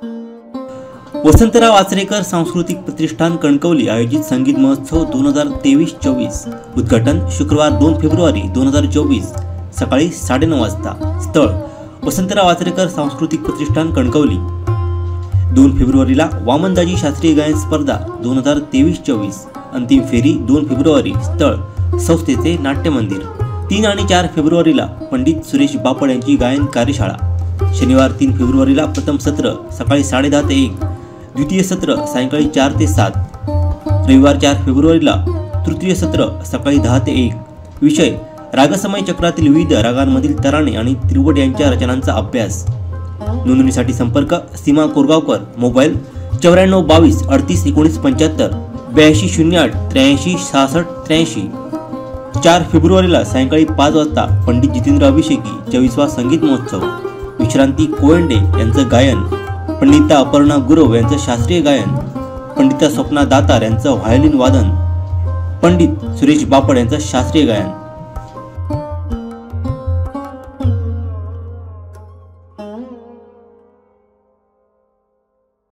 वसंतराव आचरेकर सांस्कृतिक प्रतिष्ठान कणकवली आयोजित संगीत महोत्सव 2023-24 उद्घाटन शुक्रवार 2 फेब्रुवारी 2024 सकाळी 9:30 वाजता। स्थळ वसंतराव आचरेकर सांस्कृतिक प्रतिष्ठान कणकवली। 2 फेब्रुवारीला वामनदाजी शास्त्रीय गायन स्पर्धा 2023-24 अंतिम फेरी 2 फेब्रुवारी। स्थळ संस्थेचे नाट्य मंदिर। 3 आणि 4 फेब्रुवारीला पंडित सुरेश बापड यांची गायन कार्यशाळा। शनिवार 3 फेब्रुवारीला प्रथम सत्र सकाळी 10:30 ते 1, द्वितीय सत्र सायंकाळी 4 ते 7। रविवार 4 फेब्रुवारीला तृतीय सत्र सकाळी 10 ते 1। विषय रागसमय चक्रातील विविध रागांमधील तराणे आणि त्रिवट यांच्या रचनांचा अभ्यास। नोंदणीसाठी संपर्क सीमा कोरगावकर, मोबाईल 9422 38 19 75 82 08 83 66 83। 4 फेब्रुवारीला सायंकाळी 5 वाजता पंडित जितेंद्र अभिषेकी 24वा संगीत महोत्सव। विश्रांती कोयंडे यांचं गायन, पंडिता अपर्णा गुरव यांचं शास्त्रीय गायन, पंडिता स्वप्ना दातार यांचं व्हायोलिन वादन, पंडित सुरेश बापड यांचं शास्त्रीय गायन।